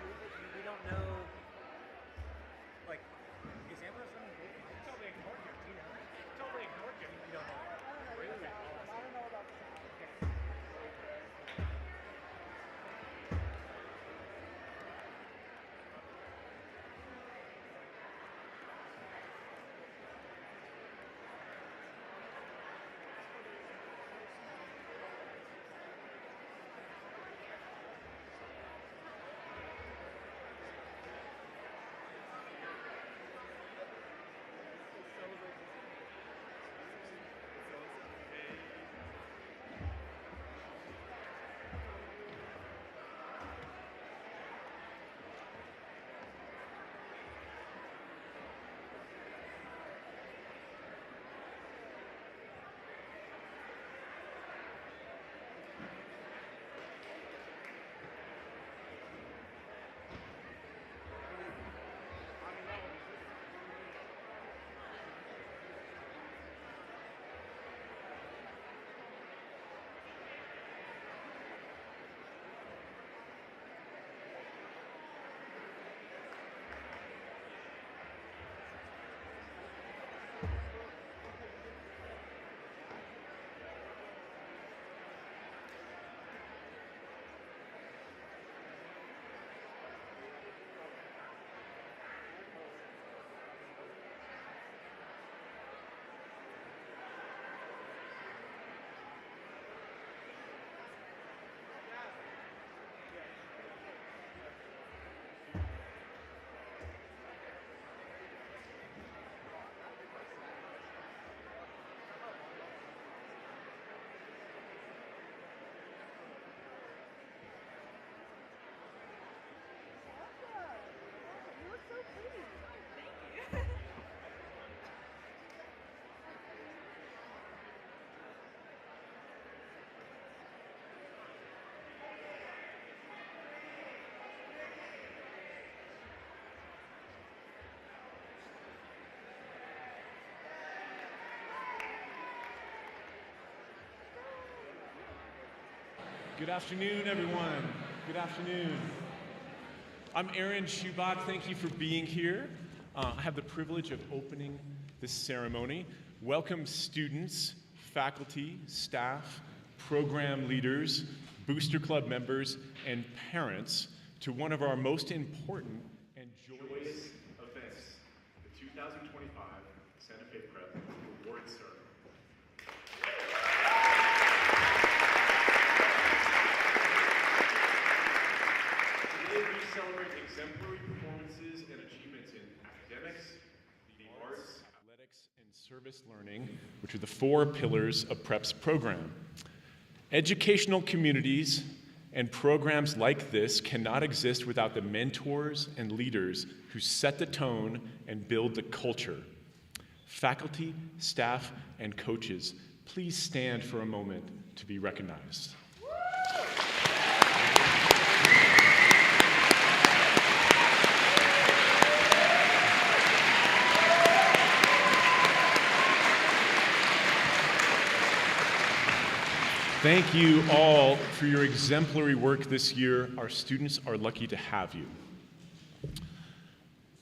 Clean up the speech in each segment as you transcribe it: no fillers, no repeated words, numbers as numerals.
we don't know, like, is Ambrose running both mics? Totally ignored you. Do you know? Totally ignored you. You don't know. Really? I don't know about the sound. You look so pretty. Thank you. Good afternoon, everyone. Good afternoon. I'm Aaron Schubach. Thank you for being here. I have the privilege of opening this ceremony. Welcome students, faculty, staff, program leaders, Booster Club members, and parents to one of our most important and joyous events, the 2025 Santa Fe Prep Awards Ceremony. Today we celebrate exemplary performances and achievements in academics, the arts, athletics, and service learning, which are the four pillars of PrEP's program. Educational communities and programs like this cannot exist without the mentors and leaders who set the tone and build the culture. Faculty, staff, and coaches, please stand for a moment to be recognized. Thank you all for your exemplary work this year. Our students are lucky to have you.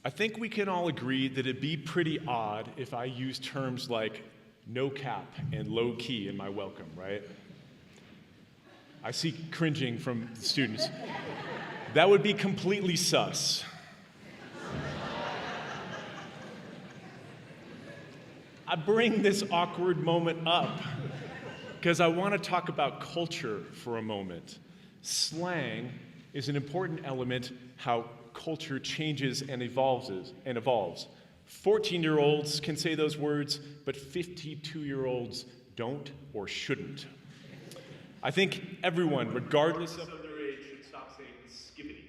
I think we can all agree that it'd be pretty odd if I used terms like no cap and low key in my welcome, right? I see cringing from the students. That would be completely sus. I bring this awkward moment up because I want to talk about culture for a moment. Slang is an important element how culture changes and evolves. 14-year-olds can say those words, but 52-year-olds don't or shouldn't. I think everyone, regardless of their age, should stop saying skibbity.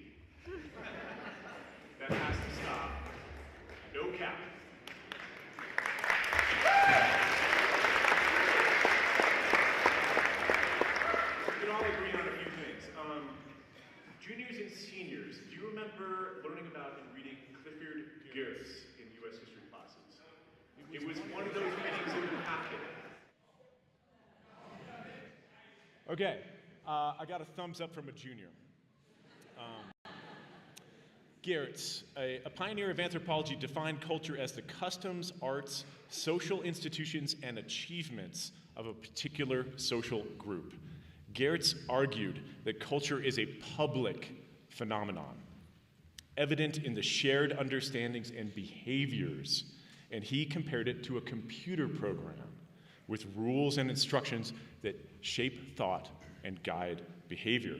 That has to stop. No cap. We can all agree on a few things. Juniors and seniors, do you remember learning about and reading Clifford Geertz in U.S. history classes? It was one of those readings that would happen. Okay, I got a thumbs up from a junior. Geertz, a pioneer of anthropology, defined culture as the customs, arts, social institutions, and achievements of a particular social group. Geertz argued that culture is a public phenomenon, evident in the shared understandings and behaviors, and he compared it to a computer program with rules and instructions that shape thought and guide behavior.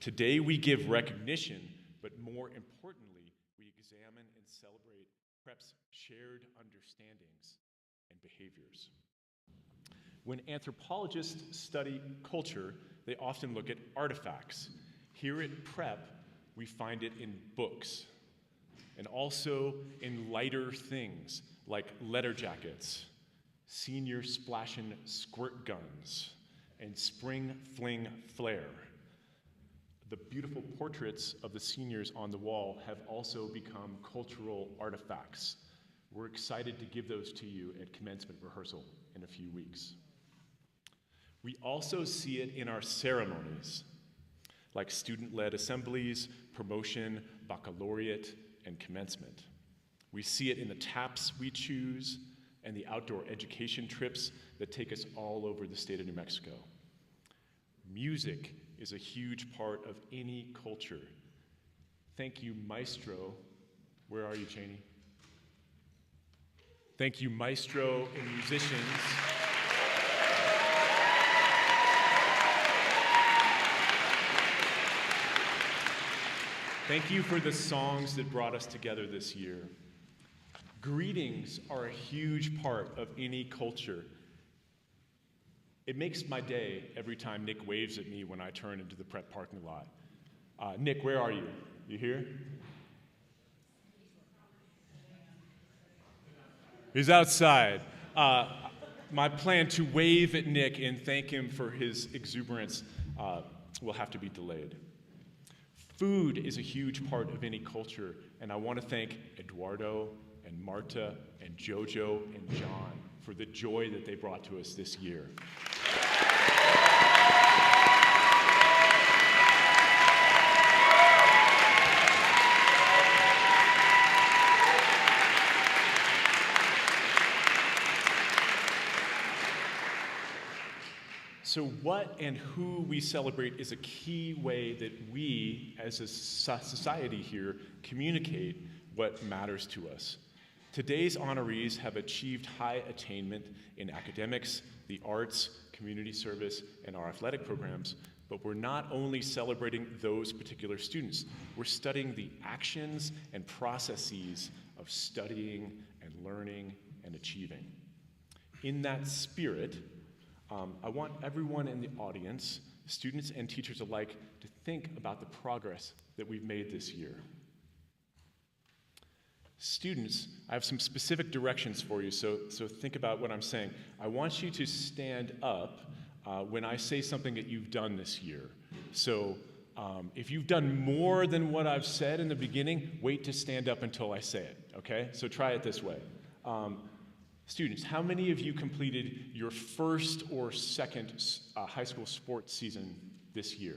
Today we give recognition, but more importantly, we examine and celebrate PrEP's shared understandings and behaviors. When anthropologists study culture, they often look at artifacts. Here at PrEP, we find it in books, and also in lighter things like letter jackets, senior splashin' squirt guns, and spring fling flare. The beautiful portraits of the seniors on the wall have also become cultural artifacts. We're excited to give those to you at commencement rehearsal in a few weeks. We also see it in our ceremonies, like student-led assemblies, promotion, baccalaureate, and commencement. We see it in the taps we choose and the outdoor education trips that take us all over the state of New Mexico. Music is a huge part of any culture. Thank you, Maestro. Where are you, Cheney? Thank you, Maestro and musicians. Thank you for the songs that brought us together this year. Greetings are a huge part of any culture. It makes my day every time Nick waves at me when I turn into the PrEP parking lot. Nick, where are you? You here? He's outside. My plan to wave at Nick and thank him for his exuberance will have to be delayed. Food is a huge part of any culture, and I want to thank Eduardo and Marta and Jojo and John for the joy that they brought to us this year. So what and who we celebrate is a key way that we, as a society here, communicate what matters to us. Today's honorees have achieved high attainment in academics, the arts, community service, and our athletic programs, but we're not only celebrating those particular students, we're studying the actions and processes of studying and learning and achieving. In that spirit, I want everyone in the audience, students and teachers alike, to think about the progress that we've made this year. Students, I have some specific directions for you, so think about what I'm saying. I want you to stand up when I say something that you've done this year. So if you've done more than what I've said in the beginning, wait to stand up until I say it, okay? So try it this way. Students, how many of you completed your first or second high school sports season this year?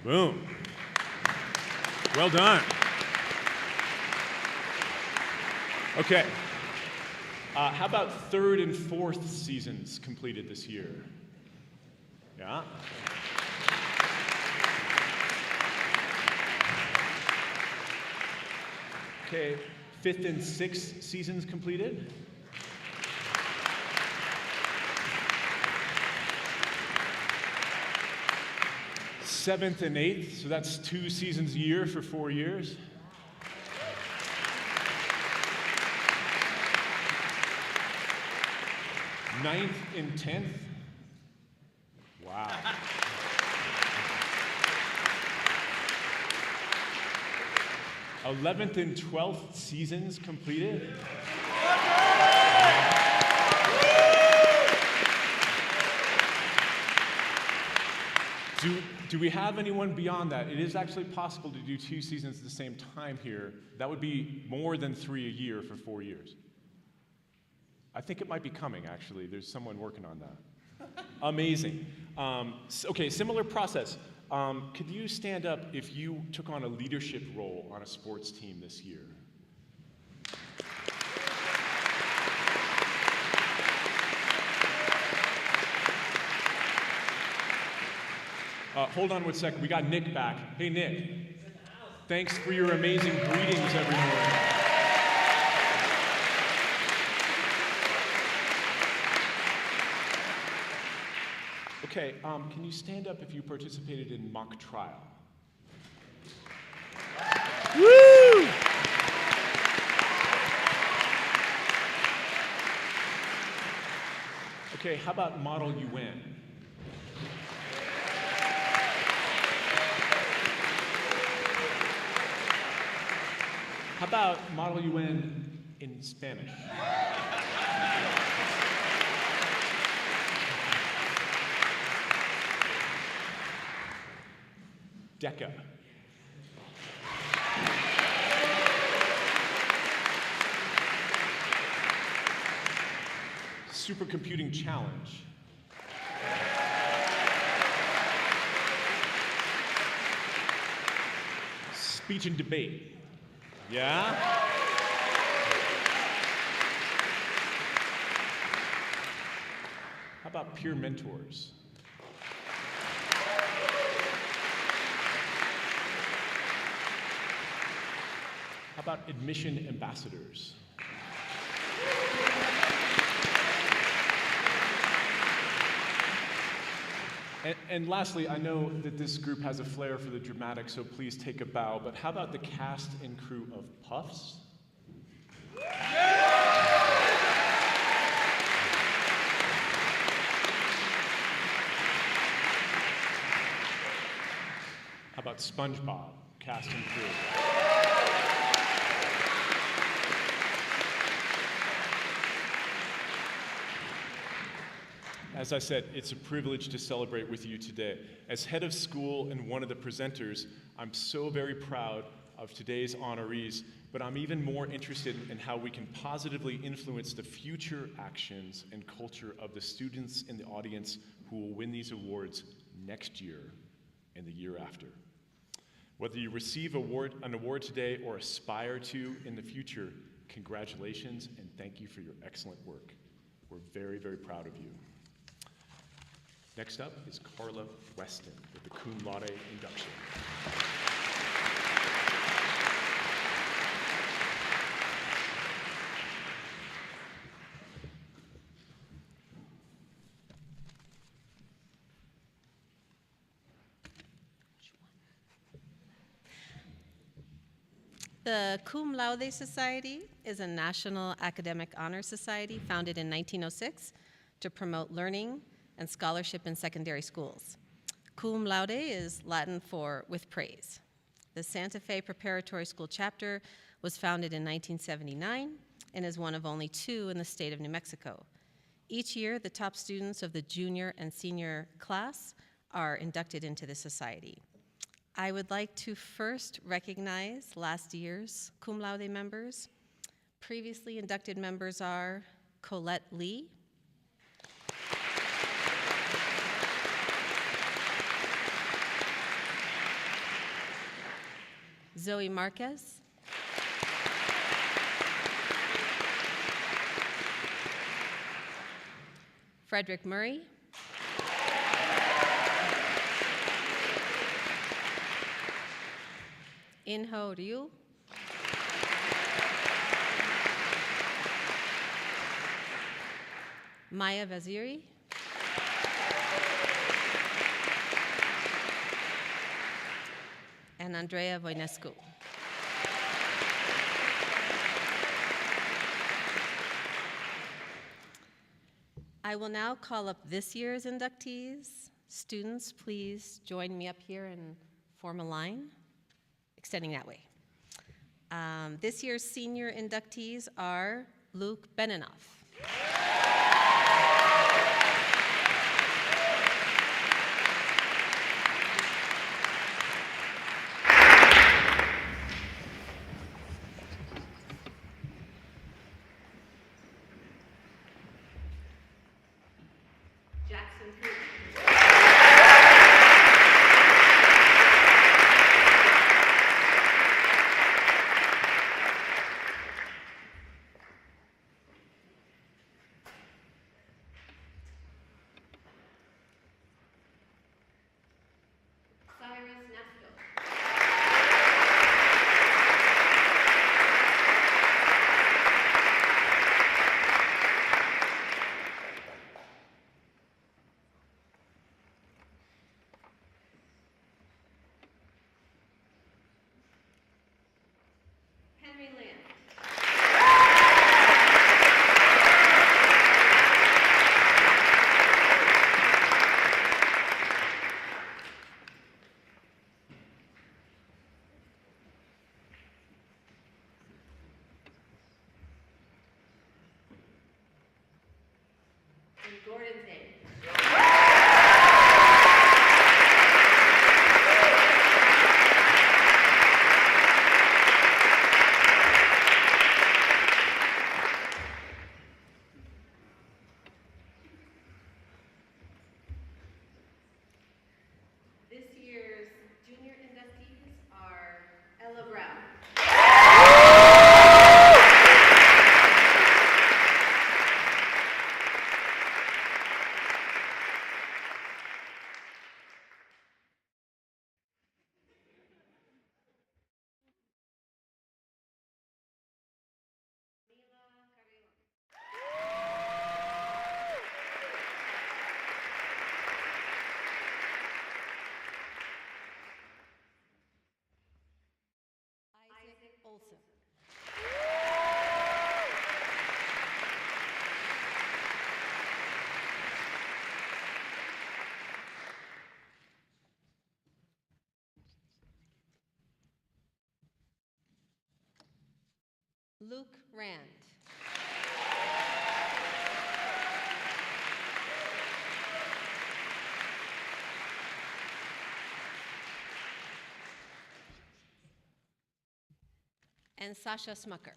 Boom. Well done. Okay. How about third and fourth seasons completed this year? Yeah. Okay. Fifth and sixth seasons completed? Seventh and eighth, so that's 2 seasons a year for 4 years. Ninth and 10th? Wow. 11th and 12th seasons completed? Do we have anyone beyond that? It is actually possible to do 2 seasons at the same time here. That would be more than 3 a year for 4 years. I think it might be coming, actually. There's someone working on that. Amazing. Okay, similar process. Could you stand up if you took on a leadership role on a sports team this year? Hold on one second. We got Nick back. Hey, Nick. Thanks for your amazing greetings, everyone. Okay, can you stand up if you participated in mock trial? Woo! Okay, how about Model UN? How about Model UN in Spanish? DECA. Supercomputing challenge. Speech and debate. Yeah? How about peer mentors? How about admission ambassadors? And lastly, I know that this group has a flair for the dramatic, so please take a bow, but how about the cast and crew of Puffs? How about SpongeBob, cast and crew? As I said, it's a privilege to celebrate with you today. As head of school and one of the presenters, I'm so very proud of today's honorees, but I'm even more interested in how we can positively influence the future actions and culture of the students in the audience who will win these awards next year and the year after. Whether you receive an award today or aspire to in the future, congratulations and thank you for your excellent work. We're very, very proud of you. Next up is Carla Weston with the cum laude induction. The Cum Laude Society is a national academic honor society founded in 1906 to promote learning and scholarship in secondary schools. Cum laude is Latin for with praise. The Santa Fe Preparatory School chapter was founded in 1979 and is one of only 2 in the state of New Mexico. Each year, the top students of the junior and senior class are inducted into the society. I would like to first recognize last year's cum laude members. Previously inducted members are Colette Lee, Zoe Marquez, Frederick Murray, Inho Ryu, Maya Vaziri, and Andrea Voinescu. I will now call up this year's inductees. Students, please join me up here and form a line, extending that way. This year's senior inductees are Luke Beninoff, Jackson Cooper, Gordon Zane. This year's junior inductees are Ella Brown. Isaac Olson. Luke Rand. And Sasha Smucker.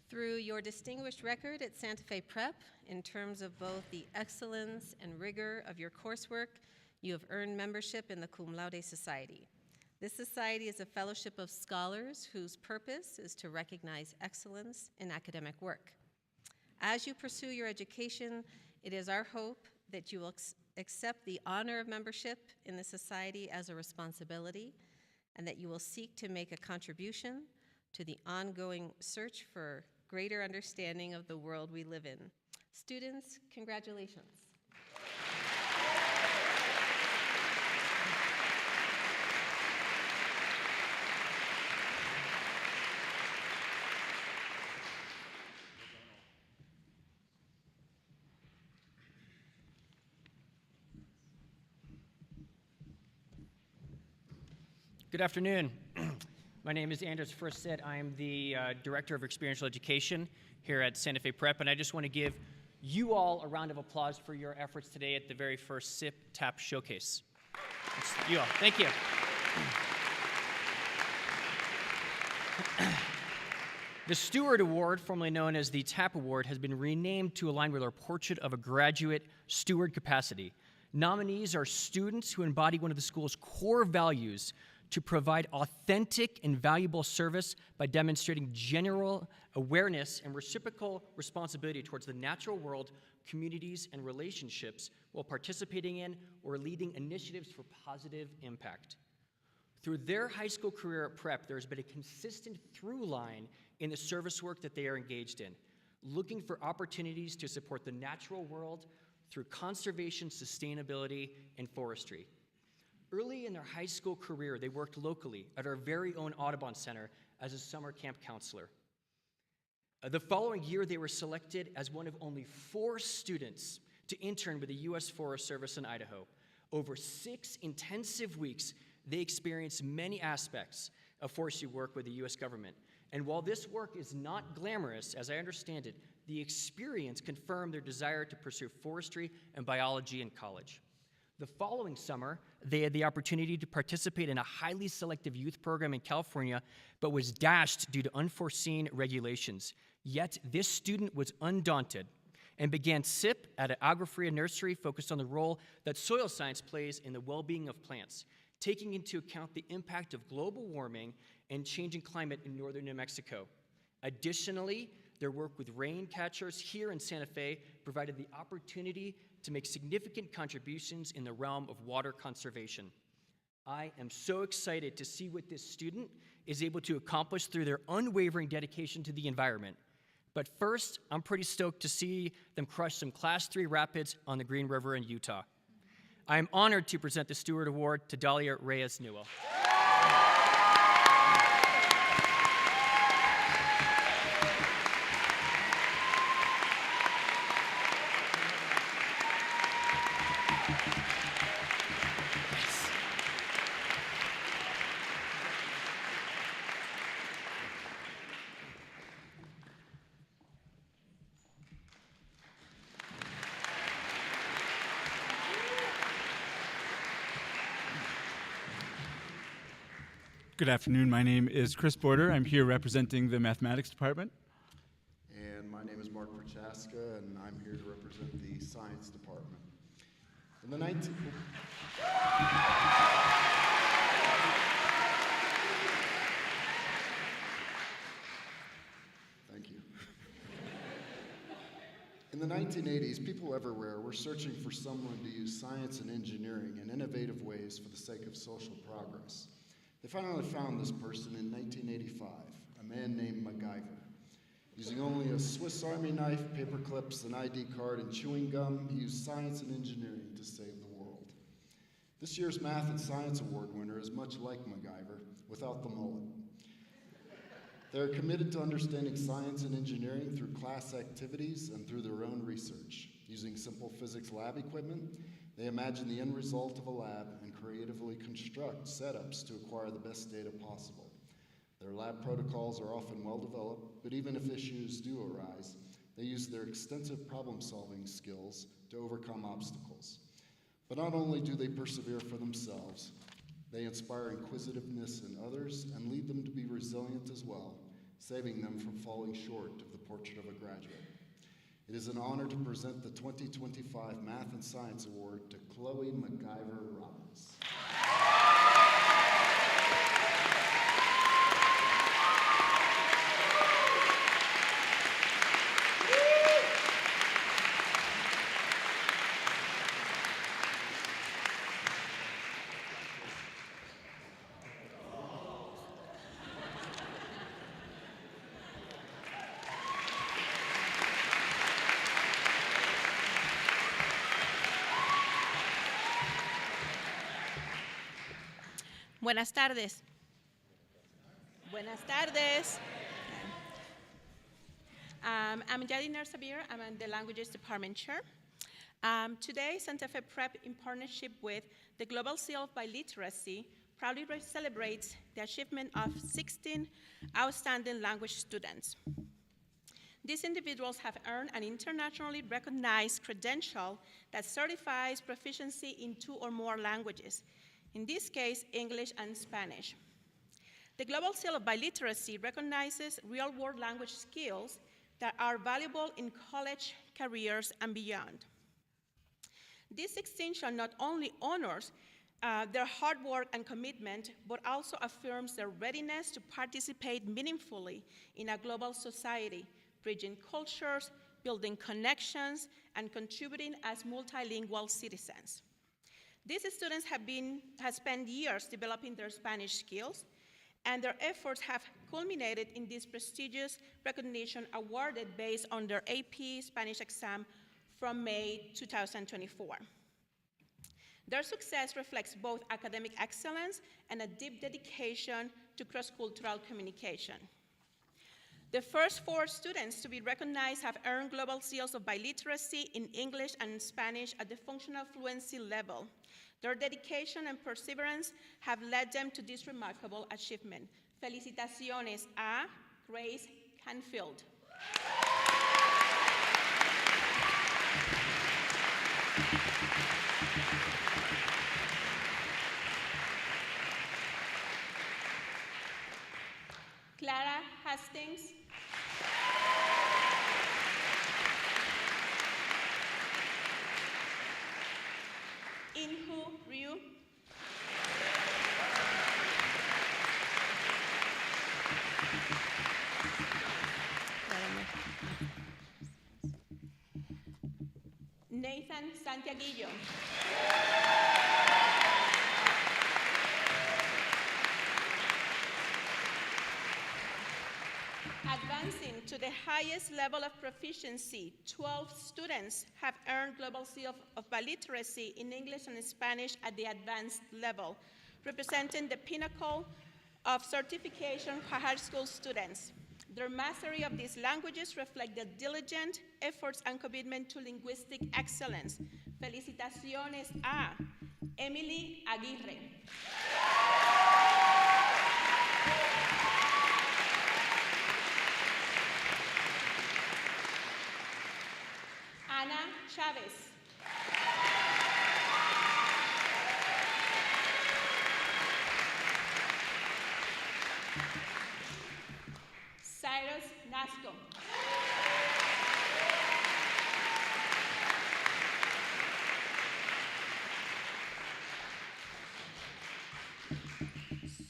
Through your distinguished record at Santa Fe Prep, in terms of both the excellence and rigor of your coursework, you have earned membership in the Cum Laude Society. This society is a fellowship of scholars whose purpose is to recognize excellence in academic work. As you pursue your education, it is our hope that you will accept the honor of membership in the society as a responsibility, and that you will seek to make a contribution to the ongoing search for greater understanding of the world we live in. Students, congratulations. Good afternoon. My name is Anders Furstedt. I am the Director of Experiential Education here at Santa Fe Prep, and I just want to give you all a round of applause for your efforts today at the very first SIP TAP Showcase. It's you all. Thank you. The Steward Award, formerly known as the TAP Award, has been renamed to align with our portrait of a graduate steward capacity. Nominees are students who embody one of the school's core values to provide authentic and valuable service by demonstrating general awareness and reciprocal responsibility towards the natural world, communities, and relationships while participating in or leading initiatives for positive impact. Through their high school career at Prep, there has been a consistent through line in the service work that they are engaged in, looking for opportunities to support the natural world through conservation, sustainability, and forestry. Early in their high school career, they worked locally at our very own Audubon Center as a summer camp counselor. The following year, they were selected as one of only 4 students to intern with the U.S. Forest Service in Idaho. Over 6 intensive weeks, they experienced many aspects of forestry work with the U.S. government. And while this work is not glamorous, as I understand it, the experience confirmed their desire to pursue forestry and biology in college. The following summer, they had the opportunity to participate in a highly selective youth program in California, but was dashed due to unforeseen regulations. Yet, this student was undaunted and began SIP at an Agrifera nursery focused on the role that soil science plays in the well-being of plants, taking into account the impact of global warming and changing climate in northern New Mexico. Additionally, their work with rain catchers here in Santa Fe provided the opportunity to make significant contributions in the realm of water conservation. I am so excited to see what this student is able to accomplish through their unwavering dedication to the environment. But first, I'm pretty stoked to see them crush some Class 3 rapids on the Green River in Utah. I am honored to present the Steward Award to Dahlia Reyes-Newell. Good afternoon. My name is Chris Border. I'm here representing the mathematics department. And my name is Mark Prochaska, and I'm here to represent the science department. In the 19... Thank you. In the 1980s, people everywhere were searching for someone to use science and engineering in innovative ways for the sake of social progress. They finally found this person in 1985, a man named MacGyver. Using only a Swiss Army knife, paper clips, an ID card, and chewing gum, he used science and engineering to save the world. This year's Math and Science Award winner is much like MacGyver, without the mullet. They're committed to understanding science and engineering through class activities and through their own research. Using simple physics lab equipment, they imagine the end result of a lab and creatively construct setups to acquire the best data possible. Their lab protocols are often well developed, but even if issues do arise, they use their extensive problem-solving skills to overcome obstacles. But not only do they persevere for themselves, they inspire inquisitiveness in others and lead them to be resilient as well, saving them from falling short of the portrait of a graduate. It is an honor to present the 2025 Math and Science Award to Chloe MacGyver Robbins. Buenas tardes. Buenas tardes. I'm Yadina Sabir. I'm the Languages Department Chair. Today, Santa Fe Prep, in partnership with the Global Seal of Biliteracy, proudly celebrates the achievement of 16 outstanding language students. These individuals have earned an internationally recognized credential that certifies proficiency in 2 or more languages, in this case, English and Spanish. The Global Seal of Biliteracy recognizes real-world language skills that are valuable in college, careers, and beyond. This distinction not only honors their hard work and commitment, but also affirms their readiness to participate meaningfully in a global society, bridging cultures, building connections, and contributing as multilingual citizens. These students have spent years developing their Spanish skills, and their efforts have culminated in this prestigious recognition awarded based on their AP Spanish exam from May 2024. Their success reflects both academic excellence and a deep dedication to cross-cultural communication. The first 4 students to be recognized have earned global seals of biliteracy in English and Spanish at the functional fluency level. Their dedication and perseverance have led them to this remarkable achievement. Felicitaciones a Grace Canfield. Clara Hastings. Inhu Ryu. Nathan Santiaguillo. Advancing to the highest level of proficiency, 12 students have earned Global Seal of Biliteracy in English and Spanish at the advanced level, representing the pinnacle of certification for high school students. Their mastery of these languages reflect their diligent efforts and commitment to linguistic excellence. Felicitaciones a Emily Aguirre. Ana Chavez. Carrasco.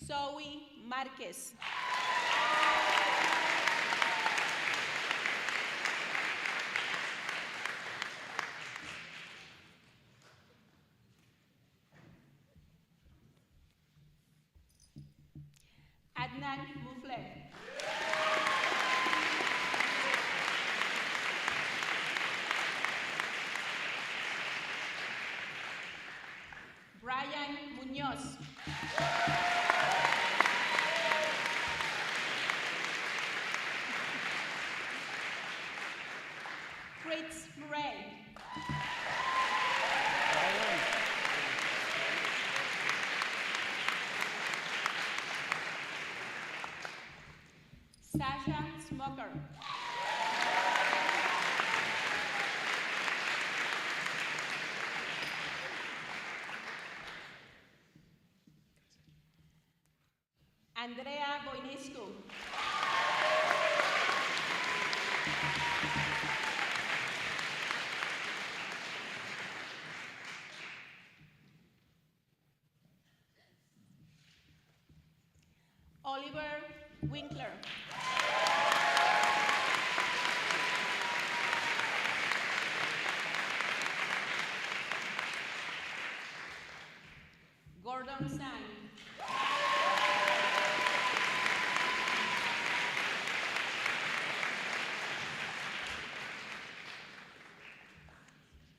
Zoe Marquez. Adnan Mouflet. Brian Munoz. Fritz Murray. Sasha Smoker. Andrea Boinescu. Oliver Winkler. Gordon Sang.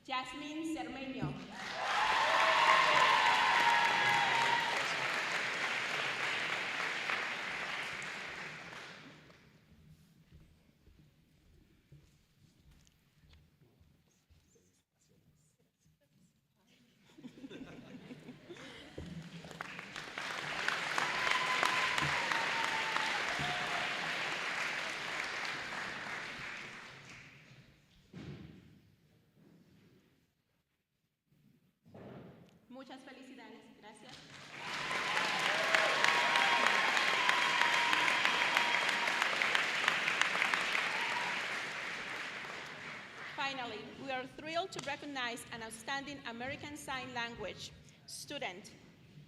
Jasmine Cermeño. Muchas felicidades. Gracias. Finally, we are thrilled to recognize an outstanding American Sign Language student.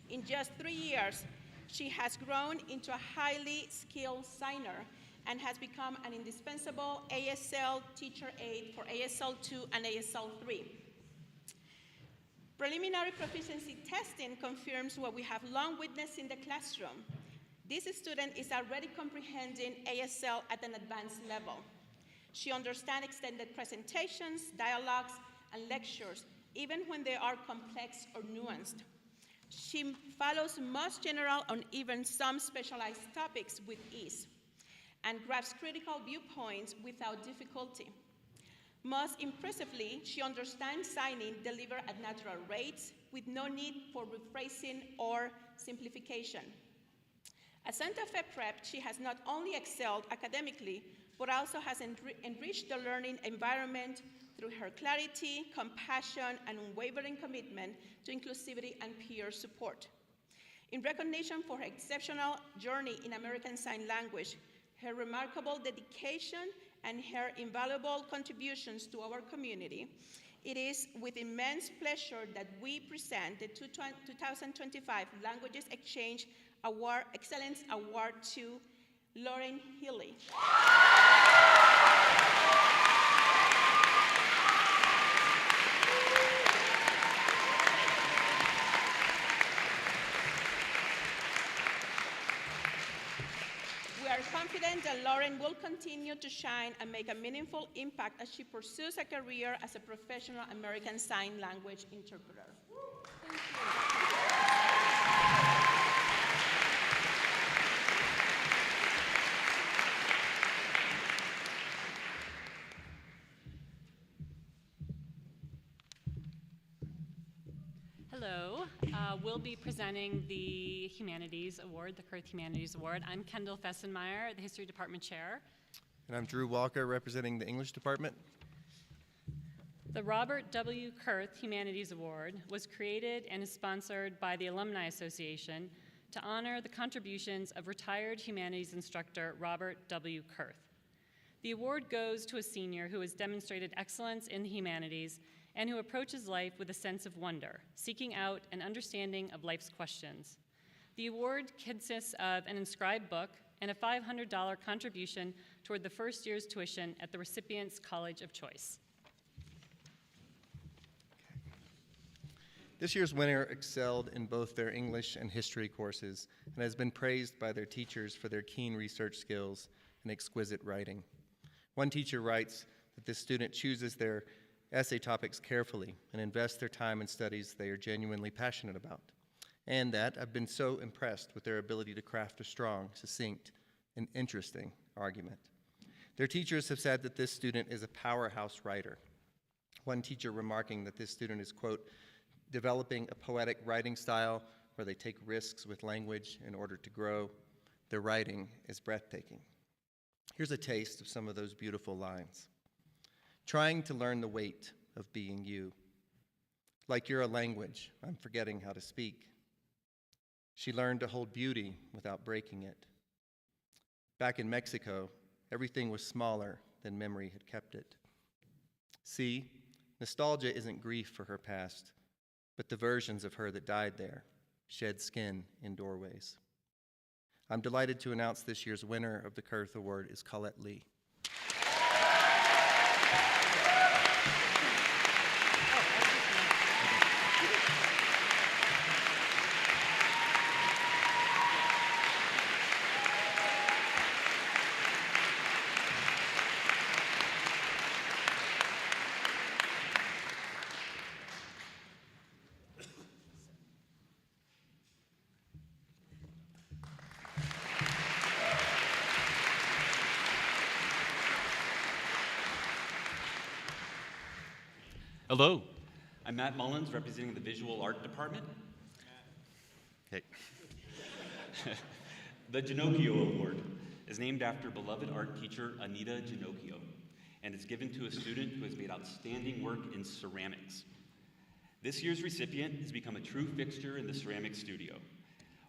In just 3 years, she has grown into a highly skilled signer and has become an indispensable ASL teacher aide for ASL 2 and ASL 3. Preliminary proficiency testing confirms what we have long witnessed in the classroom. This student is already comprehending ASL at an advanced level. She understands extended presentations, dialogues, and lectures, even when they are complex or nuanced. She follows most general or even some specialized topics with ease and grabs critical viewpoints without difficulty. Most impressively, she understands signing delivered at natural rates with no need for rephrasing or simplification. At Santa Fe Prep, she has not only excelled academically, but also has enriched the learning environment through her clarity, compassion, and unwavering commitment to inclusivity and peer support. In recognition for her exceptional journey in American Sign Language, her remarkable dedication, and her invaluable contributions to our community, it is with immense pleasure that we present the 2025 Languages Exchange Award, Excellence Award to Lauren Healy. We are confident that Lauren will continue to shine and make a meaningful impact as she pursues a career as a professional American Sign Language interpreter. Thank you. Hello, we'll be presenting the Humanities Award, the Kurth Humanities Award. I'm Kendall Fessenmeyer, the History Department Chair. And I'm Drew Walker, representing the English Department. The Robert W. Kurth Humanities Award was created and is sponsored by the Alumni Association to honor the contributions of retired humanities instructor Robert W. Kurth. The award goes to a senior who has demonstrated excellence in the humanities and who approaches life with a sense of wonder, seeking out an understanding of life's questions. The award consists of an inscribed book and a $500 contribution toward the first year's tuition at the recipient's college of choice. This year's winner excelled in both their English and history courses and has been praised by their teachers for their keen research skills and exquisite writing. One teacher writes that this student chooses their essay topics carefully and invests their time in studies they are genuinely passionate about, and that I've been so impressed with their ability to craft a strong, succinct, and interesting argument. Their teachers have said that this student is a powerhouse writer, one teacher remarking that this student is, quote, developing a poetic writing style where they take risks with language in order to grow. Their writing is breathtaking. Here's a taste of some of those beautiful lines. Trying to learn the weight of being you. Like you're a language, I'm forgetting how to speak. She learned to hold beauty without breaking it. Back in Mexico, everything was smaller than memory had kept it. See, nostalgia isn't grief for her past, but the versions of her that died there, shed skin in doorways. I'm delighted to announce this year's winner of the Kurth Award is Colette Lee. Hello, I'm Matt Mullins, representing the Visual Art Department. Hey. The Ginocchio Award is named after beloved art teacher Anita Ginocchio, and is given to a student who has made outstanding work in ceramics. This year's recipient has become a true fixture in the ceramics studio.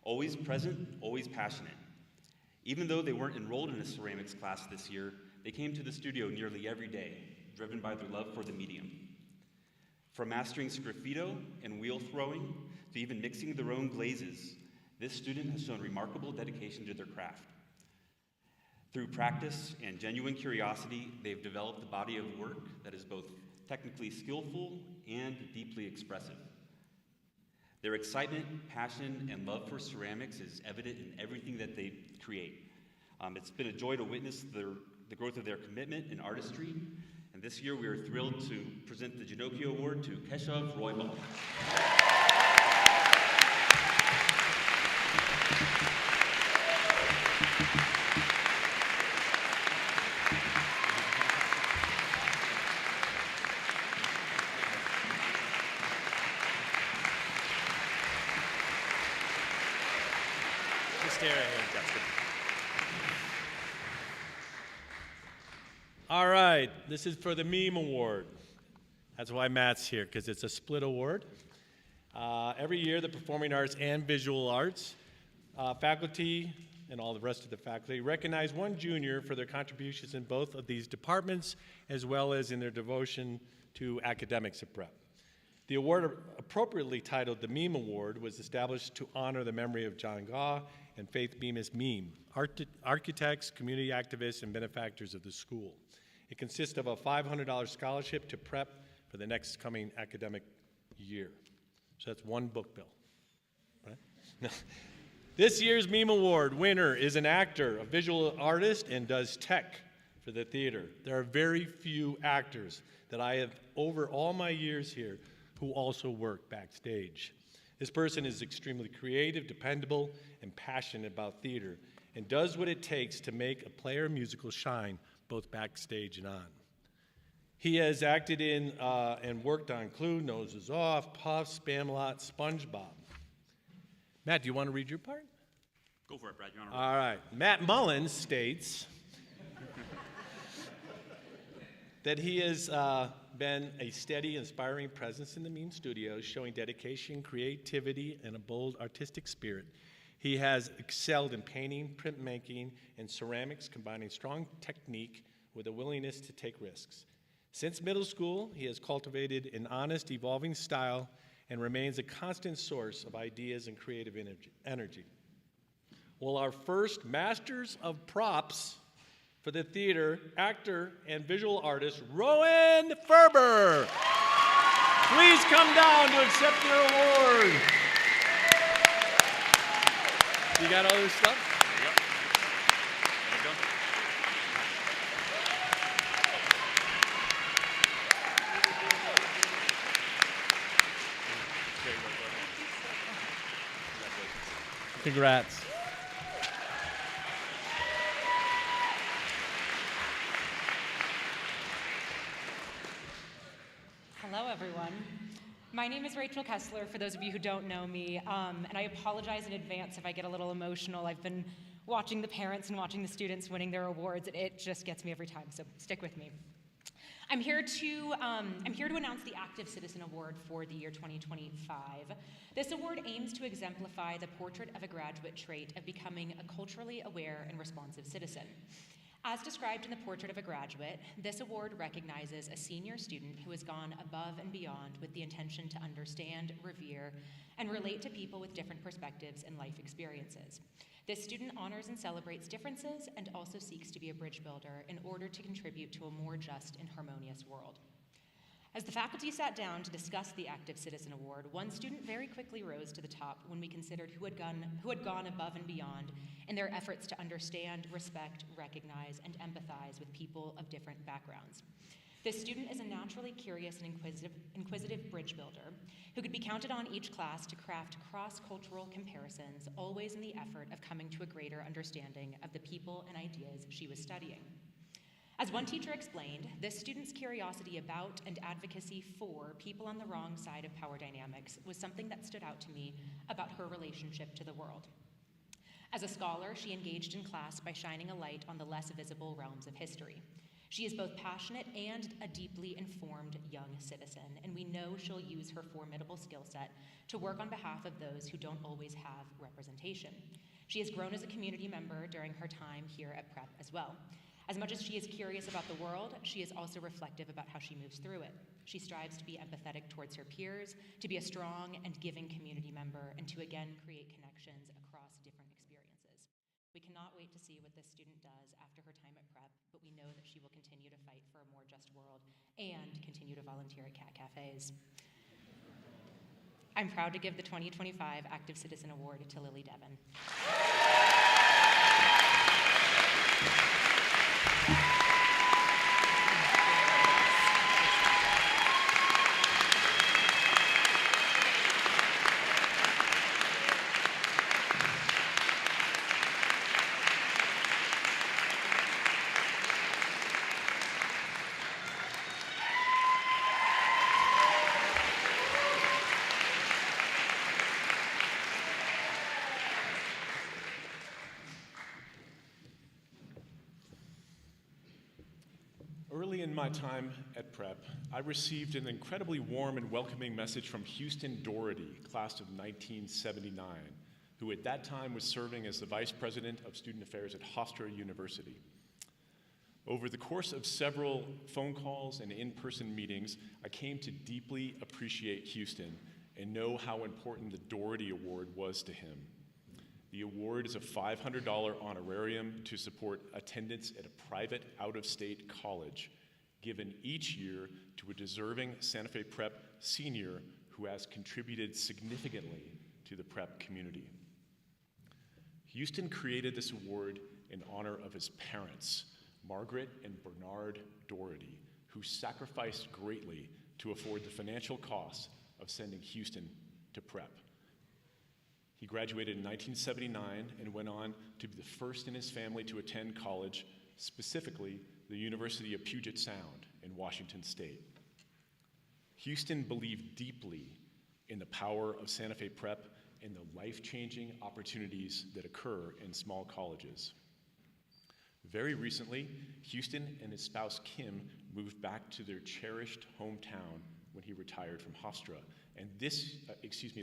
Always present, always passionate. Even though they weren't enrolled in a ceramics class this year, they came to the studio nearly every day, driven by their love for the medium. From mastering sgraffito and wheel throwing to even mixing their own glazes, this student has shown remarkable dedication to their craft. Through practice and genuine curiosity, they've developed a body of work that is both technically skillful and deeply expressive. Their excitement, passion, and love for ceramics is evident in everything that they create. It's been a joy to witness the growth of their commitment and artistry. And this year, we are thrilled to present the Ginocchio Award to Keshav Roybal. Just stay right here, Justin. All right, this is for the Meme Award. That's why Matt's here, because it's a split award. Every year, the Performing Arts and Visual Arts faculty and all the rest of the faculty recognize one junior for their contributions in both of these departments, as well as in their devotion to academics at Prep. The award, appropriately titled the Meme Award, was established to honor the memory of John Gaw and Faith Bemis Meme, architects, community activists, and benefactors of the school. It consists of a $500 scholarship to Prep for the next coming academic year. So that's one book bill, right? This year's Meme Award winner is an actor, a visual artist, and does tech for the theater. There are very few actors that I have, over all my years here, who also work backstage. This person is extremely creative, dependable, and passionate about theater, and does what it takes to make a play or musical shine both backstage and on. He has acted in and worked on Clue, Noses Off, Puff, Spamalot, SpongeBob. Matt, do you want to read your part? Go for it, Brad. You're on a All right. Matt Mullins states that he has been a steady, inspiring presence in the Meme Studios, showing dedication, creativity, and a bold artistic spirit. He has excelled in painting, printmaking, and ceramics, combining strong technique with a willingness to take risks. Since middle school, he has cultivated an honest, evolving style and remains a constant source of ideas and creative energy. Well, our first Masters of Props for the theater, actor, and visual artist, Rowan Ferber. Please come down to accept your award. You got all this stuff? Yep. There you go. Congrats. Hello, everyone. My name is Rachel Kessler, for those of you who don't know me, and I apologize in advance if I get a little emotional. I've been watching the parents and watching the students winning their awards, and it just gets me every time, so stick with me. I'm here to announce the Active Citizen Award for the year 2025. This award aims to exemplify the portrait of a graduate trait of becoming a culturally aware and responsive citizen. As described in the Portrait of a Graduate, this award recognizes a senior student who has gone above and beyond with the intention to understand, revere, and relate to people with different perspectives and life experiences. This student honors and celebrates differences and also seeks to be a bridge builder in order to contribute to a more just and harmonious world. As the faculty sat down to discuss the Active Citizen Award, one student very quickly rose to the top when we considered who had gone above and beyond in their efforts to understand, respect, recognize, and empathize with people of different backgrounds. This student is a naturally curious and inquisitive bridge builder who could be counted on each class to craft cross-cultural comparisons, always in the effort of coming to a greater understanding of the people and ideas she was studying. As one teacher explained, this student's curiosity about and advocacy for people on the wrong side of power dynamics was something that stood out to me about her relationship to the world. As a scholar, she engaged in class by shining a light on the less visible realms of history. She is both passionate and a deeply informed young citizen, and we know she'll use her formidable skill set to work on behalf of those who don't always have representation. She has grown as a community member during her time here at Prep as well. As much as she is curious about the world, she is also reflective about how she moves through it. She strives to be empathetic towards her peers, to be a strong and giving community member, and to again create connections across different experiences. We cannot wait to see what this student does after her time at Prep, but we know that she will continue to fight for a more just world and continue to volunteer at cat cafes. I'm proud to give the 2025 Active Citizen Award to Lily Devon. Early in my time at Prep, I received an incredibly warm and welcoming message from Houston Doherty, class of 1979, who at that time was serving as the Vice President of Student Affairs at Hofstra University. Over the course of several phone calls and in-person meetings, I came to deeply appreciate Houston and know how important the Doherty Award was to him. The award is a $500 honorarium to support attendance at a private out-of-state college, given each year to a deserving Santa Fe Prep senior who has contributed significantly to the Prep community. Houston created this award in honor of his parents, Margaret and Bernard Doherty, who sacrificed greatly to afford the financial costs of sending Houston to Prep. He graduated in 1979 and went on to be the first in his family to attend college, specifically the University of Puget Sound in Washington State. Houston believed deeply in the power of Santa Fe Prep and the life-changing opportunities that occur in small colleges. Very recently, Houston and his spouse Kim moved back to their cherished hometown when he retired from Hofstra. And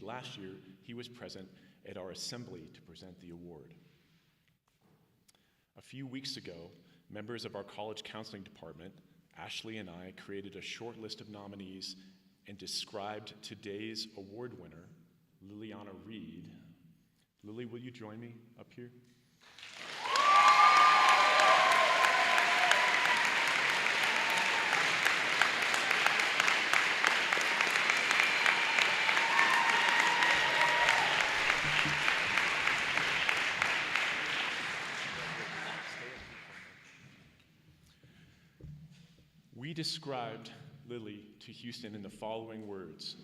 last year, he was present at our assembly to present the award. A few weeks ago, members of our college counseling department, Ashley and I, created a short list of nominees and described today's award winner, Liliana Reed. Lily, will you join me up here? We described Lily to Houston in the following words.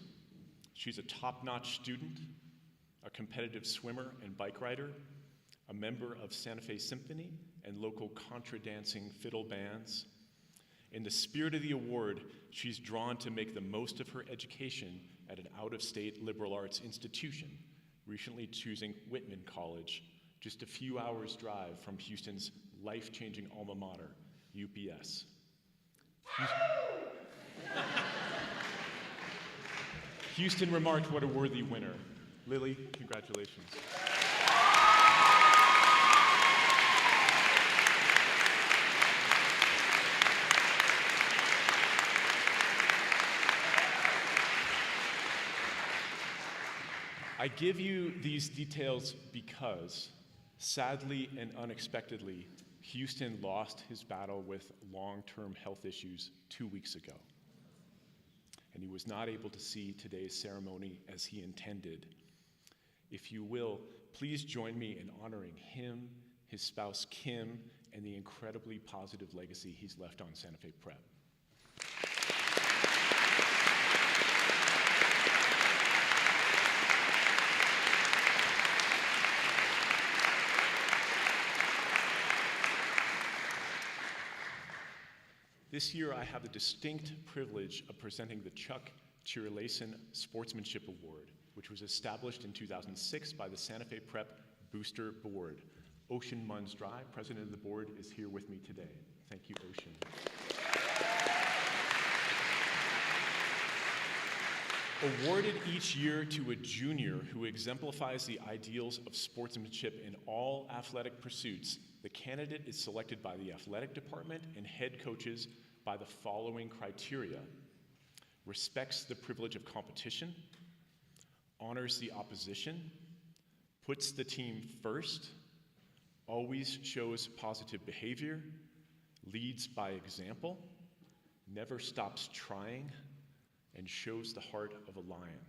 She's a top-notch student, a competitive swimmer and bike rider, a member of Santa Fe Symphony and local contra dancing fiddle bands. In the spirit of the award, she's drawn to make the most of her education at an out-of-state liberal arts institution, recently choosing Whitman College, just a few hours' drive from Houston's life-changing alma mater, UPS. Houston remarked, "What a worthy winner." Lily, congratulations. I give you these details because, sadly and unexpectedly, Houston lost his battle with long-term health issues 2 weeks ago, and he was not able to see today's ceremony as he intended. If you will, please join me in honoring him, his spouse Kim, and the incredibly positive legacy he's left on Santa Fe Prep. This year, I have the distinct privilege of presenting the Chuck Chirlason Sportsmanship Award, which was established in 2006 by the Santa Fe Prep Booster Board. Ocean Munns-Dry, president of the board, is here with me today. Thank you, Ocean. Awarded each year to a junior who exemplifies the ideals of sportsmanship in all athletic pursuits, the candidate is selected by the athletic department and head coaches by the following criteria: respects the privilege of competition, honors the opposition, puts the team first, always shows positive behavior, leads by example, never stops trying, and shows the heart of a lion.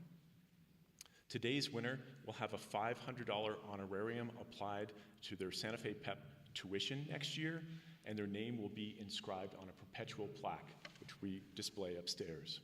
Today's winner will have a $500 honorarium applied to their Santa Fe Prep tuition next year, and their name will be inscribed on a perpetual plaque, which we display upstairs.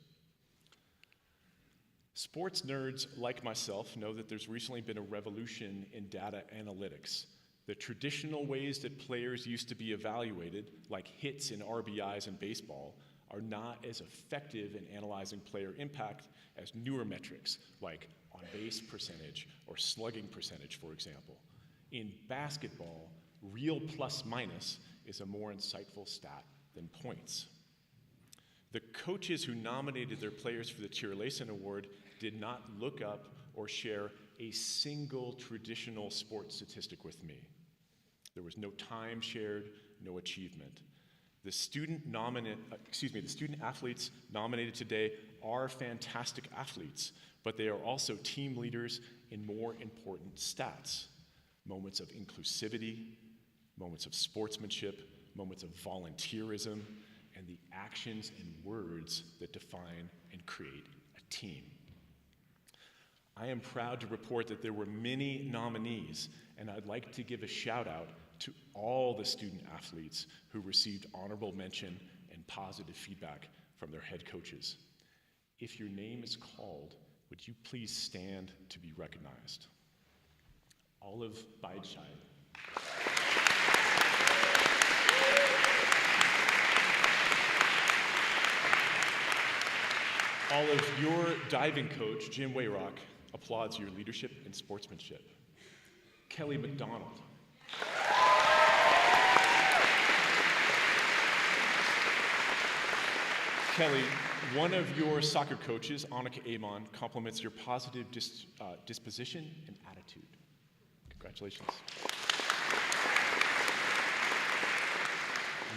Sports nerds like myself know that there's recently been a revolution in data analytics. The traditional ways that players used to be evaluated, like hits and RBIs in baseball, are not as effective in analyzing player impact as newer metrics, like on-base percentage or slugging percentage, for example. In basketball, real plus-minus is a more insightful stat than points. The coaches who nominated their players for the Chirlason Award did not look up or share a single traditional sports statistic with me. There was no time shared, no achievement. The student athletes nominated today are fantastic athletes, but they are also team leaders in more important stats: moments of inclusivity, moments of sportsmanship, moments of volunteerism, and the actions and words that define and create a team. I am proud to report that there were many nominees, and I'd like to give a shout out to all the student athletes who received honorable mention and positive feedback from their head coaches. If your name is called, would you please stand to be recognized? Olive Beidscheid. Olive, your diving coach, Jim Wayrock, applauds your leadership and sportsmanship. Kelly McDonald. Kelly, one of your soccer coaches, Annika Amon, compliments your positive disposition and attitude. Congratulations.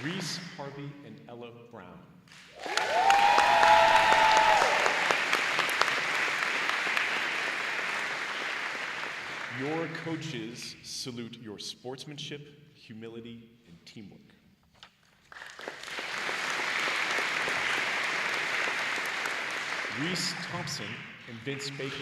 Reese Harvey and Ella Brown. Your coaches salute your sportsmanship, humility, and teamwork. Reese Thompson and Vince Baker.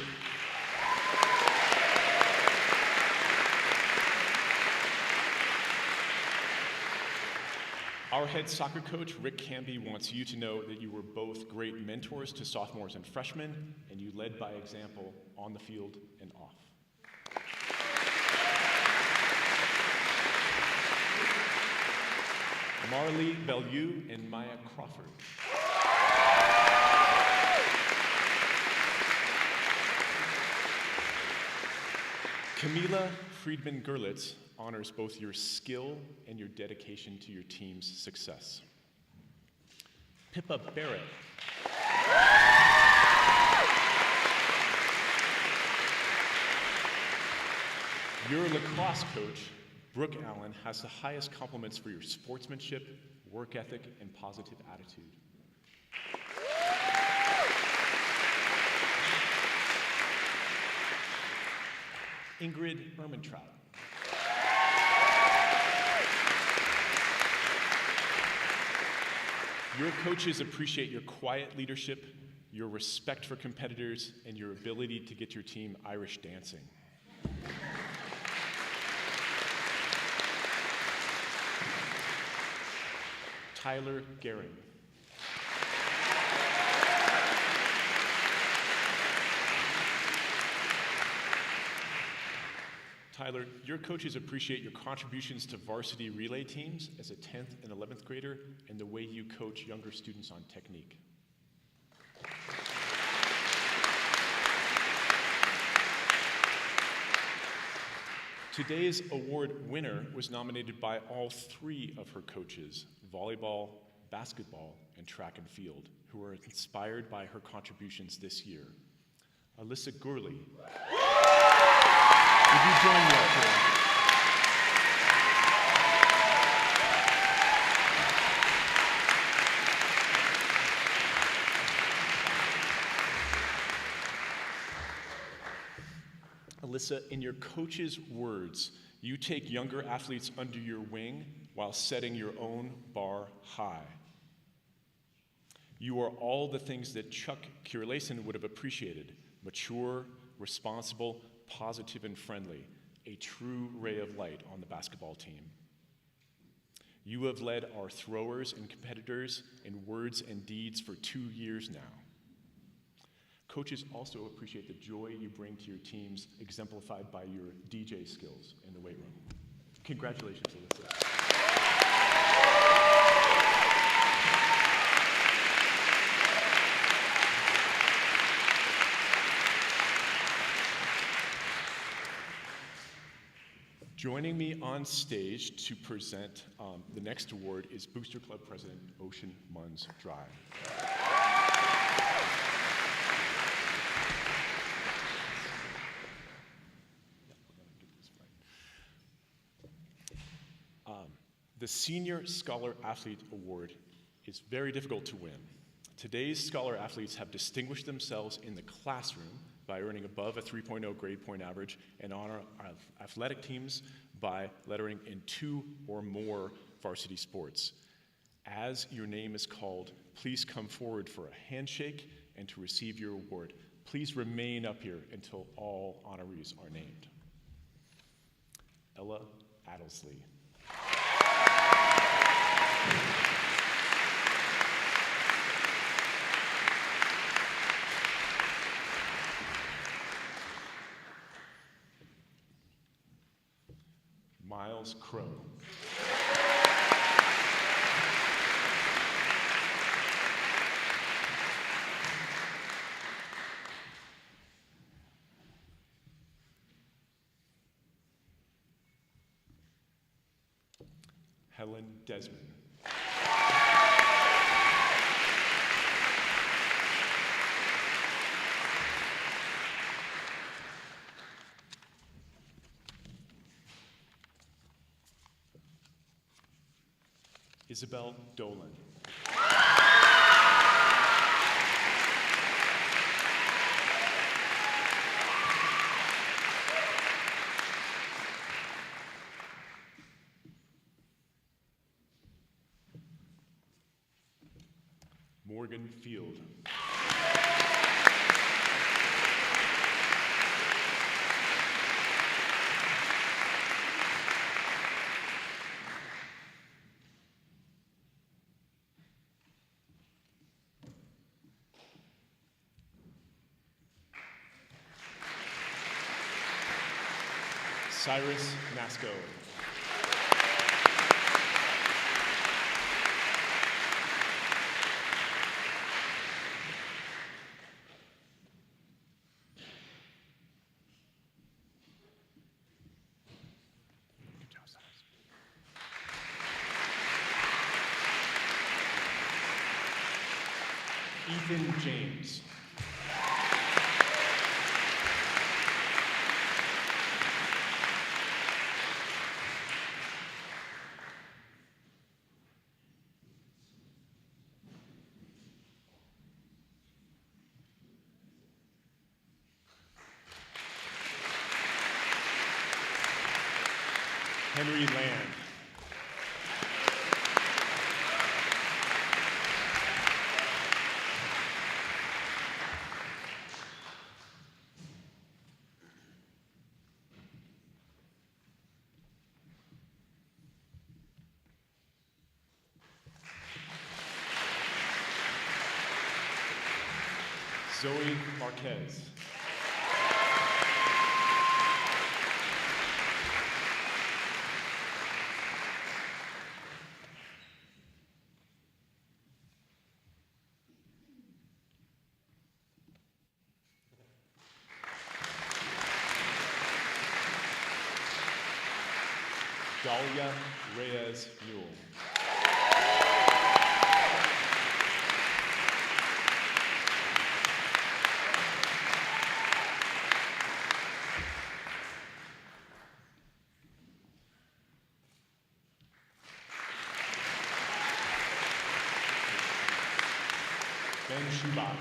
Our head soccer coach, Rick Camby, wants you to know that you were both great mentors to sophomores and freshmen, and you led by example on the field and off. Marley Bellew and Maya Crawford. Camila Friedman Gerlitz honors both your skill and your dedication to your team's success. Pippa Barrett. Your lacrosse coach, Brooke Allen, has the highest compliments for your sportsmanship, work ethic, and positive attitude. Ingrid Ermentrout. Your coaches appreciate your quiet leadership, your respect for competitors, and your ability to get your team Irish dancing. Tyler Gehring. Tyler, your coaches appreciate your contributions to varsity relay teams as a 10th and 11th grader and the way you coach younger students on technique. Today's award winner was nominated by all three of her coaches, volleyball, basketball, and track and field, who were inspired by her contributions this year. Alyssa Gurley. Would you join me up here? Alyssa, in your coach's words, you take younger athletes under your wing while setting your own bar high. You are all the things that Chuck Curelason would have appreciated: mature, responsible, positive, and friendly, a true ray of light on the basketball team. You have led our throwers and competitors in words and deeds for 2 years now. Coaches also appreciate the joy you bring to your teams, exemplified by your DJ skills in the weight room. Congratulations, Alyssa. Joining me on stage to present the next award is Booster Club President Ocean Munns Drive. The Senior Scholar Athlete Award is very difficult to win. Today's scholar athletes have distinguished themselves in the classroom by earning above a 3.0 grade point average, and honor our athletic teams by lettering in 2 or more varsity sports. As your name is called, please come forward for a handshake and to receive your award. Please remain up here until all honorees are named. Ella Adelsley. Miles Crow. Helen Desmond. Isabel Dolan. Morgan Field. Cyrus Nasco. Good job, Cyrus. Ethan James. Henry Land. Zoe Marquez. Dahlia Reyes Mule. Ben Schubach.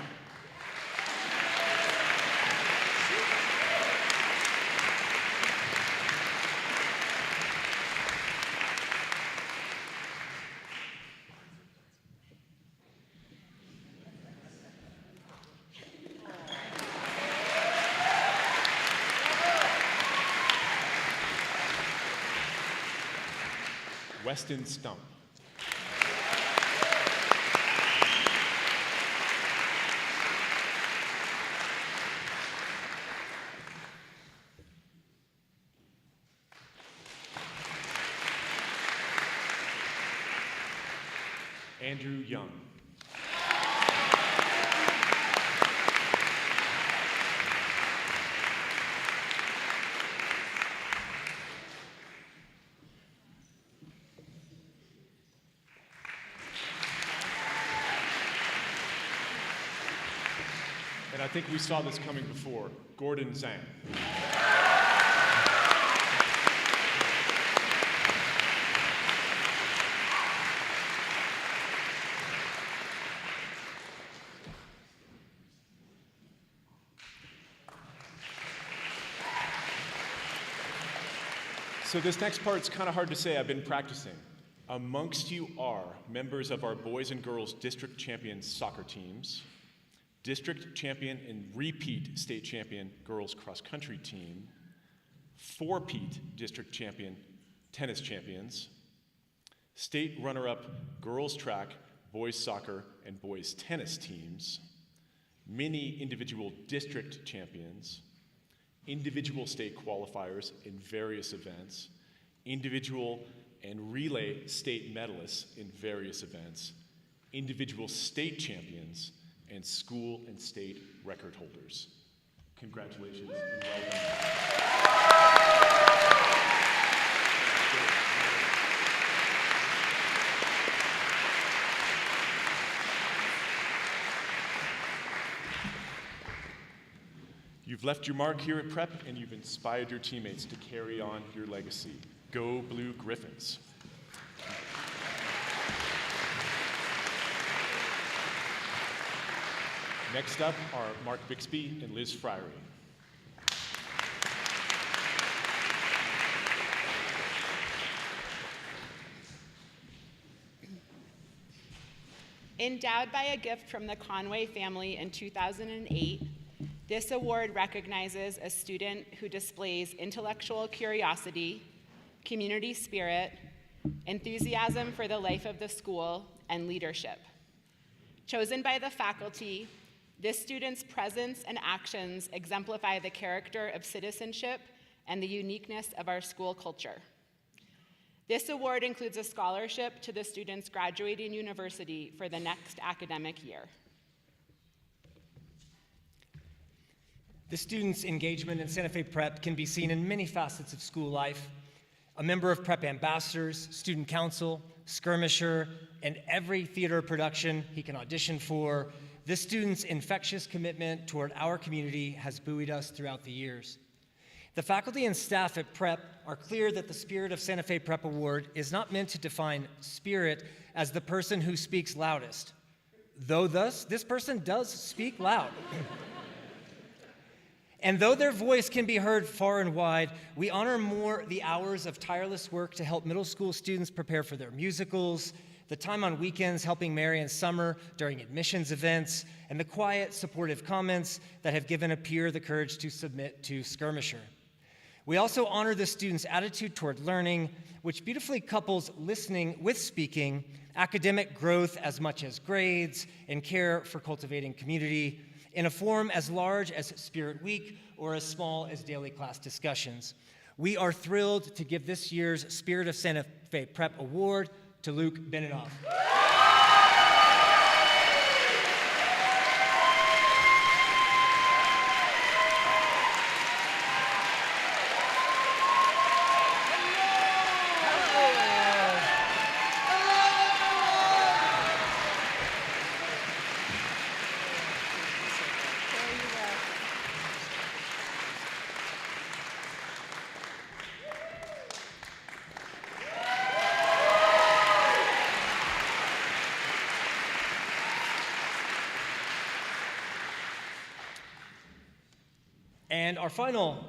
Weston Stump. Andrew Young. And I think we saw this coming before, Gordon Zhang. So this next part's kind of hard to say. I've been practicing. Amongst you are members of our boys and girls district champion soccer teams, district champion and repeat state champion girls cross country team, four-peat district champion tennis champions, state runner-up girls track, boys soccer, and boys tennis teams, mini individual district champions, individual state qualifiers in various events, individual and relay state medalists in various events, individual state champions, and school and state record holders. Congratulations and well done. You've left your mark here at Prep, and you've inspired your teammates to carry on your legacy. Go Blue Griffins. Next up are Mark Bixby and Liz Friery. Endowed by a gift from the Conway family in 2008, this award recognizes a student who displays intellectual curiosity, community spirit, enthusiasm for the life of the school, and leadership. Chosen by the faculty, this student's presence and actions exemplify the character of citizenship and the uniqueness of our school culture. This award includes a scholarship to the student's graduating university for the next academic year. The student's engagement in Santa Fe Prep can be seen in many facets of school life. A member of Prep Ambassadors, Student Council, Skirmisher, and every theater production he can audition for, this student's infectious commitment toward our community has buoyed us throughout the years. The faculty and staff at Prep are clear that the Spirit of Santa Fe Prep Award is not meant to define spirit as the person who speaks loudest, though thus this person does speak loud. And though their voice can be heard far and wide, we honor more the hours of tireless work to help middle school students prepare for their musicals, the time on weekends helping Mary and Summer during admissions events, and the quiet, supportive comments that have given a peer the courage to submit to Skirmisher. We also honor the student's attitude toward learning, which beautifully couples listening with speaking, academic growth as much as grades, and care for cultivating community, in a forum as large as Spirit Week or as small as daily class discussions. We are thrilled to give this year's Spirit of Santa Fe Prep Award to Luke Beninoff. And our final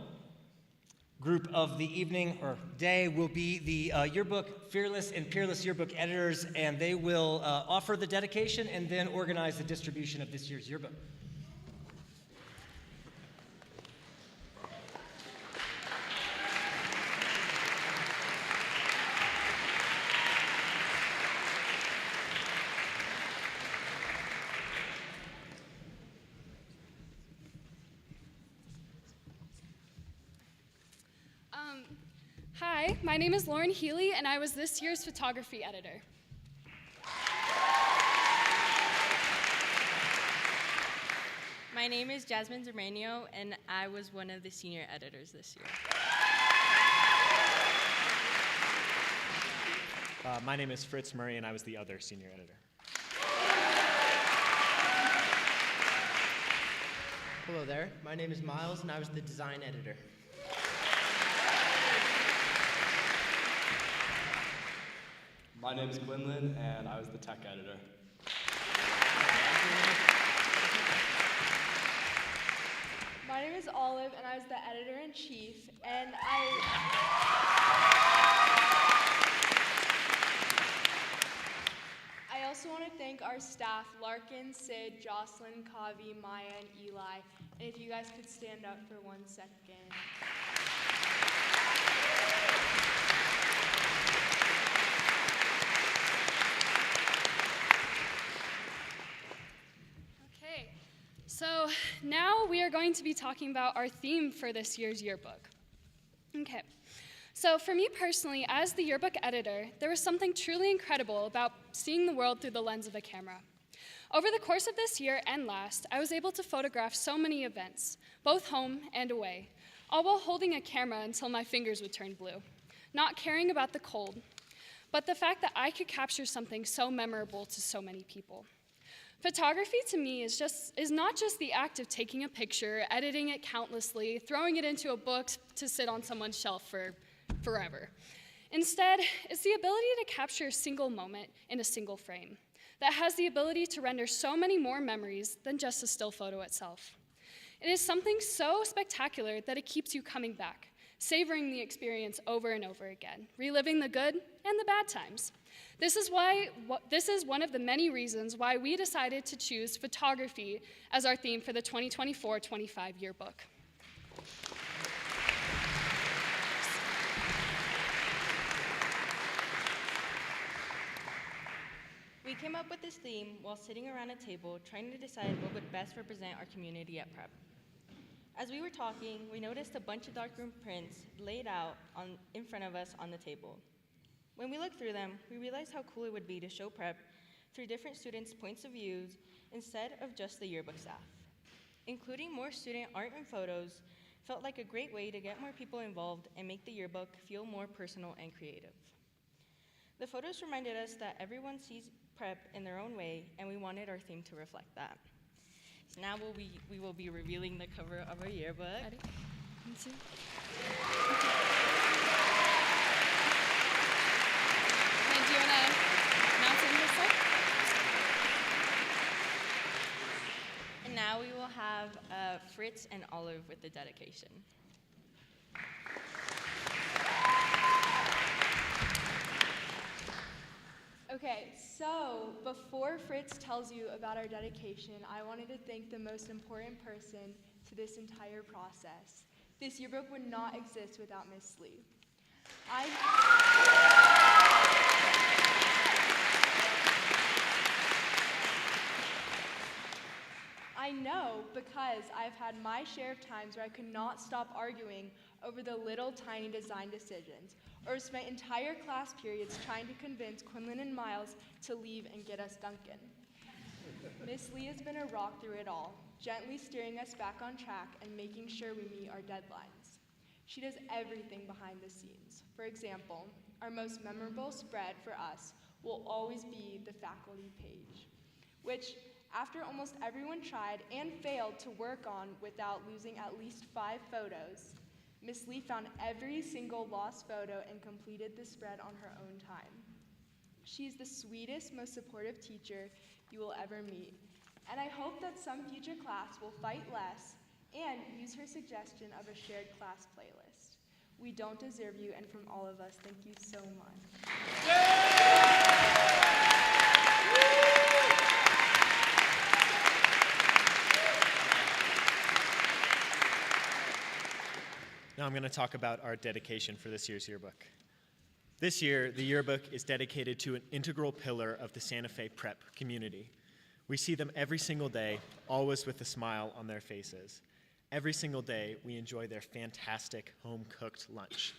group of the evening or day will be the yearbook, Fearless and Peerless yearbook editors, and they will offer the dedication and then organize the distribution of this year's yearbook. Hi, my name is Lauren Healy, and I was this year's photography editor. My name is Jasmine Zermanio, and I was one of the senior editors this year. My name is Fritz Murray, and I was the other senior editor. Hello there, my name is Miles, and I was the design editor. My name is Quinlan, and I was the tech editor. My name is Olive, and I was the editor-in-chief, and I also want to thank our staff, Larkin, Sid, Jocelyn, Kavi, Maya, and Eli. And if you guys could stand up for 1 second. Okay, so now we are going to be talking about our theme for this year's yearbook. Okay. So for me personally, as the yearbook editor, there was something truly incredible about seeing the world through the lens of a camera. Over the course of this year and last, I was able to photograph so many events, both home and away, all while holding a camera until my fingers would turn blue, not caring about the cold, but the fact that I could capture something so memorable to so many people. Photography to me is not just the act of taking a picture, editing it countlessly, throwing it into a book to sit on someone's shelf for forever. Instead, it's the ability to capture a single moment in a single frame. that has the ability to render so many more memories than just a still photo itself. It is something so spectacular that it keeps you coming back, savoring the experience over and over again, reliving the good and the bad times. This is one of the many reasons why we decided to choose photography as our theme for the 2024-25 yearbook. We came up with this theme while sitting around a table trying to decide what would best represent our community at Prep. As we were talking, we noticed a bunch of darkroom prints laid out in front of us on the table. When we looked through them, we realized how cool it would be to show Prep through different students' points of views instead of just the yearbook staff. Including more student art and photos felt like a great way to get more people involved and make the yearbook feel more personal and creative. The photos reminded us that everyone sees Prep in their own way, and we wanted our theme to reflect that. So now we will be revealing the cover of our yearbook. Ready? Do you want to announce it this way? And now we will have Fritz and Olive with the dedication. Okay, so before Fritz tells you about our dedication, I wanted to thank the most important person to this entire process. This yearbook would not exist without Miss Lee. I know because I've had my share of times where I could not stop arguing over the little tiny design decisions, or spent entire class periods trying to convince Quinlan and Miles to leave and get us Duncan. Miss Lee has been a rock through it all, gently steering us back on track and making sure we meet our deadlines. She does everything behind the scenes. For example, our most memorable spread for us will always be the faculty page, which, after almost everyone tried and failed to work on without losing at least 5 photos, Miss Lee found every single lost photo and completed the spread on her own time. She's the sweetest, most supportive teacher you will ever meet, and I hope that some future class will fight less and use her suggestion of a shared class playlist. We don't deserve you, and from all of us, thank you so much. Now I'm going to talk about our dedication for this year's yearbook. This year, the yearbook is dedicated to an integral pillar of the Santa Fe Prep community. We see them every single day, always with a smile on their faces. Every single day, we enjoy their fantastic home-cooked lunch.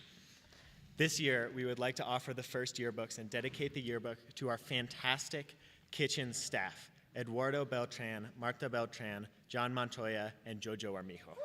This year, we would like to offer the first yearbooks and dedicate the yearbook to our fantastic kitchen staff, Eduardo Beltran, Marta Beltran, John Montoya, and Jojo Armijo.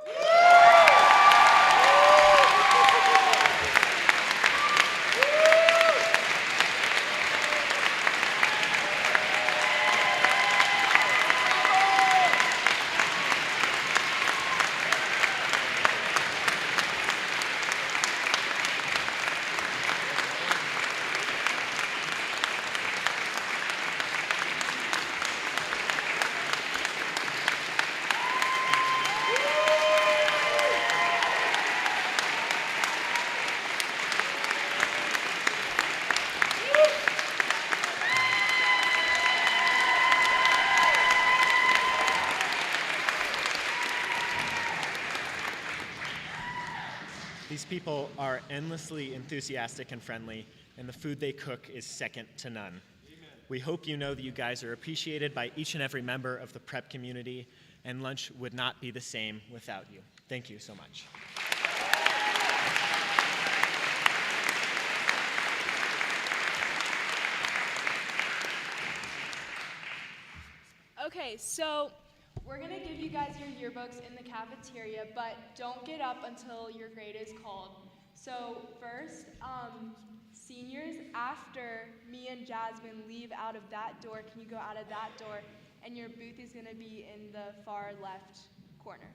These people are endlessly enthusiastic and friendly, and the food they cook is second to none. Amen. We hope you know that you guys are appreciated by each and every member of the prep community, and lunch would not be the same without you. Thank you so much. Okay, so we're gonna give you guys your yearbooks in the cafeteria, but don't get up until your grade is called. So first, seniors, after me and Jasmine leave out of that door, can you go out of that door? And your booth is gonna be in the far left corner.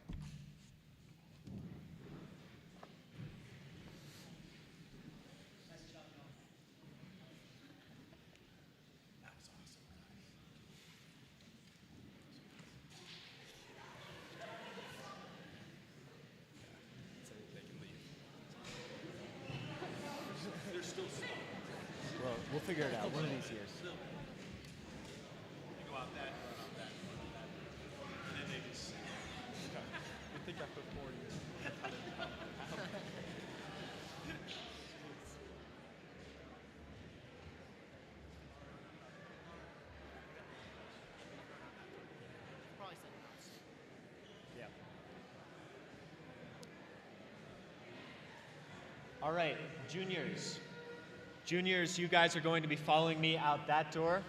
We'll figure it out one of these years. You go out that, run out that, run out that. And then they just. I think after 4 years. Yeah. All right, juniors. Juniors, you guys are going to be following me out that door.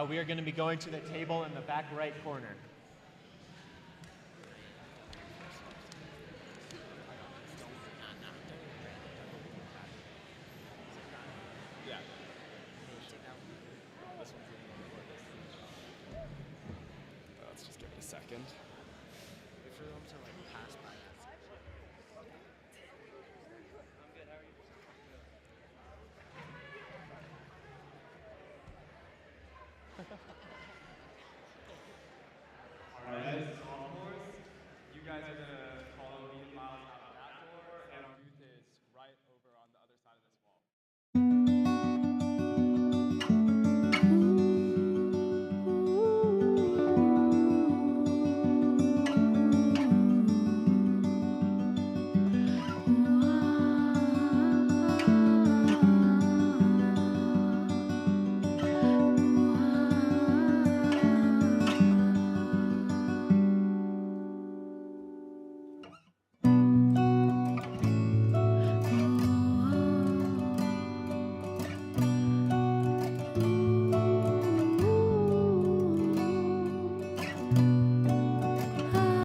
We are going to be going to the table in the back right corner. Yeah. Let's just give it a second. All right, so of course, you guys are gonna